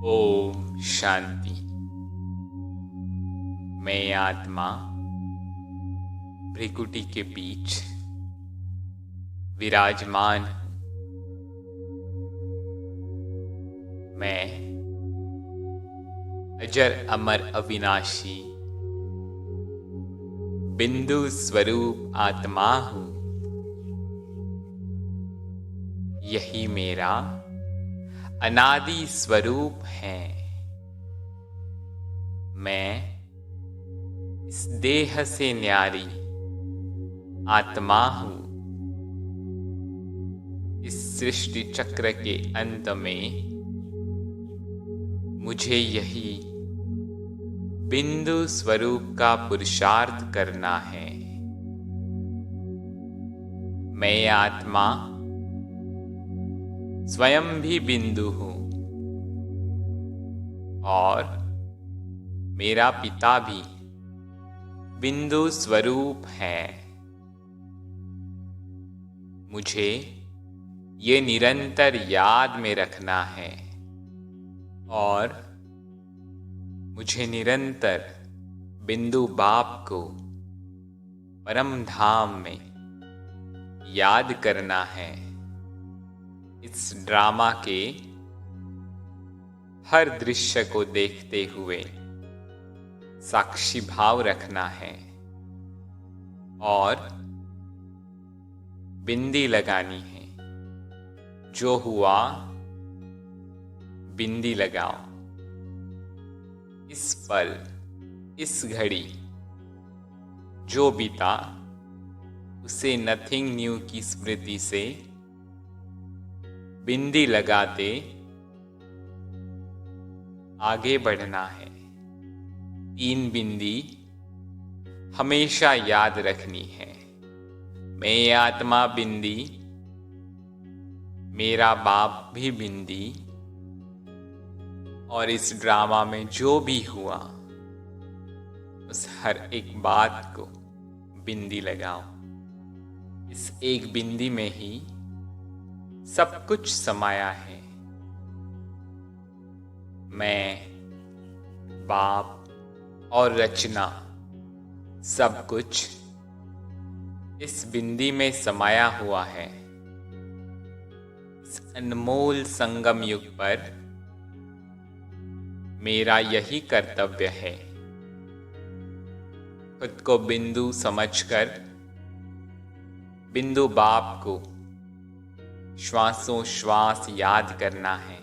ओम शांति। मैं आत्मा भृकुटी के बीच विराजमान हूँ। मैं अजर अमर अविनाशी बिंदु स्वरूप आत्मा हूँ। यही मेरा अनादि स्वरूप है। मैं इस देह से न्यारी आत्मा हूँ। इस सृष्टि चक्र के अंत में मुझे यही बिंदु स्वरूप का पुरुषार्थ करना है। मैं आत्मा स्वयं भी बिंदु हूँ और मेरा पिता भी बिंदु स्वरूप है। मुझे ये निरंतर याद में रखना है और मुझे निरंतर बिंदु बाप को परम धाम में याद करना है। इस ड्रामा के हर दृश्य को देखते हुए साक्षी भाव रखना है और बिंदी लगानी है। जो हुआ बिंदी लगाओ। इस पल, इस घड़ी जो बीता उसे नथिंग न्यू की स्मृति से बिंदी लगाते आगे बढ़ना है। 3 बिंदी हमेशा याद रखनी है। मैं आत्मा बिंदी, मेरा बाप भी बिंदी और इस ड्रामा में जो भी हुआ उस हर एक बात को बिंदी लगाओ। इस एक बिंदी में ही सब कुछ समाया है। मैं, बाप और रचना सब कुछ इस बिंदी में समाया हुआ है। इस अनमोल संगम युग पर मेरा यही कर्तव्य है। खुद को बिंदु समझकर बिंदु बाप को श्वासों श्वास याद करना है।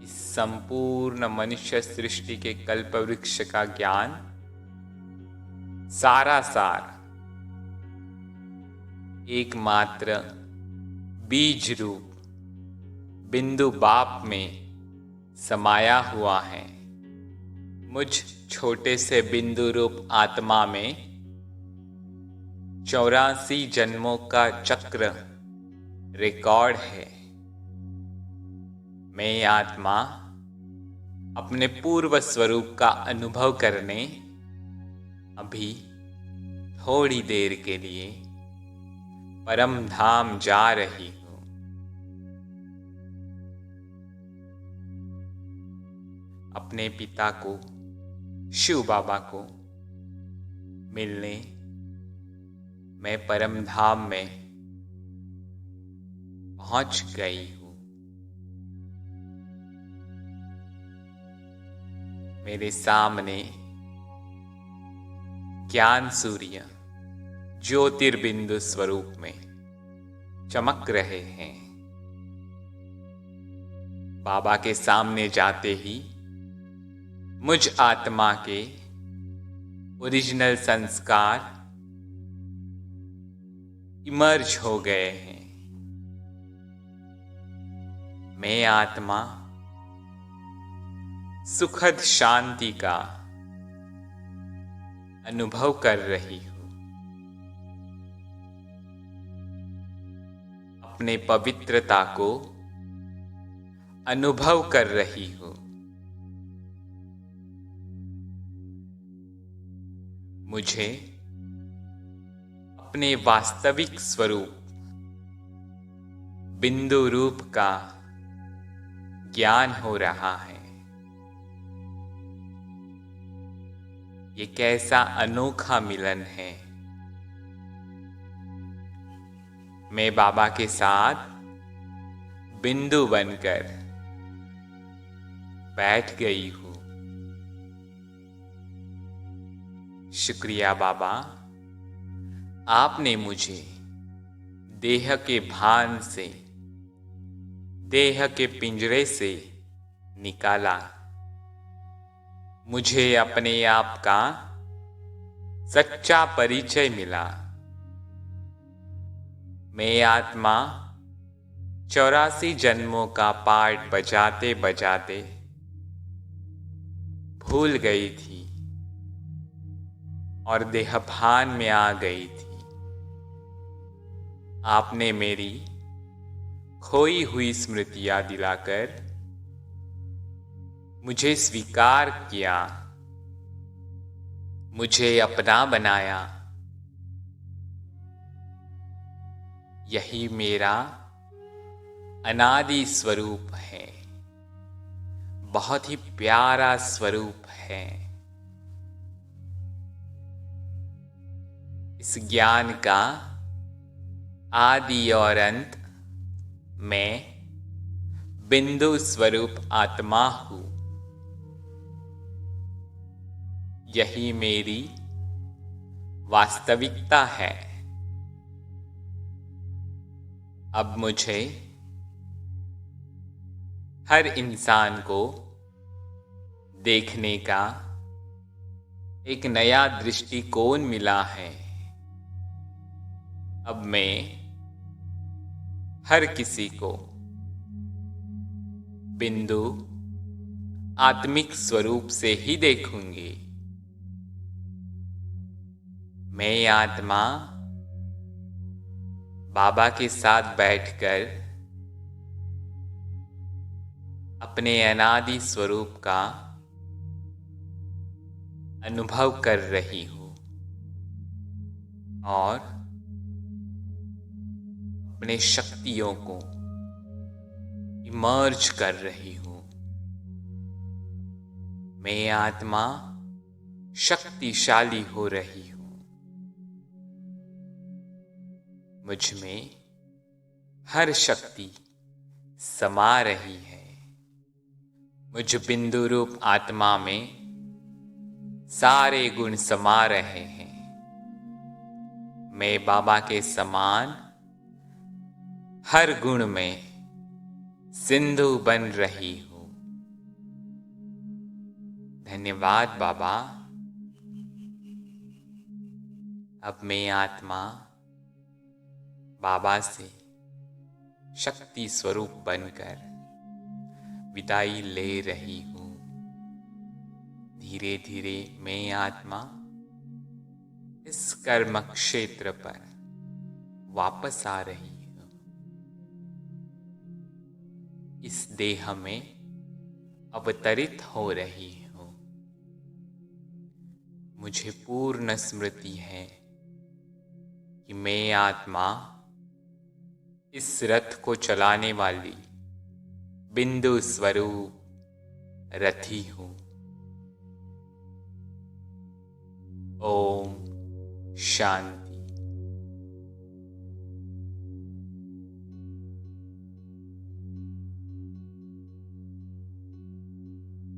इस संपूर्ण मनुष्य सृष्टि के कल्प वृक्ष का ज्ञान सारा सार एकमात्र बीज रूप बिंदु बाप में समाया हुआ है। मुझ छोटे से बिंदु रूप आत्मा में 84 जन्मों का चक्र रिकॉर्ड है। मैं आत्मा अपने पूर्व स्वरूप का अनुभव करने अभी थोड़ी देर के लिए परम धाम जा रही हूँ। अपने पिता को, शिव बाबा को मिलने मैं परम धाम में पहुंच गई हूँ। मेरे सामने ज्ञान सूर्य ज्योतिर्बिंदु स्वरूप में चमक रहे हैं। बाबा के सामने जाते ही मुझ आत्मा के ओरिजिनल संस्कार इमर्ज हो गए हैं। मैं आत्मा सुखद शांति का अनुभव कर रही हूँ। अपने पवित्रता को अनुभव कर रही हूँ। मुझे अपने वास्तविक स्वरूप बिंदु रूप का ज्ञान हो रहा है। ये कैसा अनोखा मिलन है। मैं बाबा के साथ बिंदु बनकर बैठ गई हूँ। शुक्रिया बाबा, आपने मुझे देह के भान से, देह के पिंजरे से निकाला। मुझे अपने आप का सच्चा परिचय मिला। मैं आत्मा 84 जन्मों का पाठ बजाते बजाते भूल गई थी और देहभान में आ गई थी। आपने मेरी खोई हुई स्मृतियां दिलाकर मुझे स्वीकार किया, मुझे अपना बनाया। यही मेरा अनादि स्वरूप है, बहुत ही प्यारा स्वरूप है। इस ज्ञान का आदि और अंत मैं बिंदु स्वरूप आत्मा हूँ। यही मेरी वास्तविकता है। अब मुझे हर इंसान को देखने का एक नया दृष्टिकोण मिला है। अब मैं हर किसी को बिंदु आत्मिक स्वरूप से ही देखूंगी। मैं आत्मा बाबा के साथ बैठकर अपने अनादि स्वरूप का अनुभव कर रही हूँ और अपने शक्तियों को इमर्ज कर रही हूँ। मैं आत्मा शक्तिशाली हो रही हूँ। मुझ में हर शक्ति समा रही है। मुझ बिंदु रूप आत्मा में सारे गुण समा रहे हैं। मैं बाबा के समान हर गुण में सिंधु बन रही हूँ। धन्यवाद बाबा। अब मैं आत्मा बाबा से शक्ति स्वरूप बनकर विदाई ले रही हूँ। धीरे धीरे मैं आत्मा इस कर्म क्षेत्र पर वापस आ रही हूँ। इस देह में अवतरित हो रही हूँ। मुझे पूर्ण स्मृति है कि मैं आत्मा इस रथ को चलाने वाली बिंदु स्वरूप रथी हूँ। ओम शांति।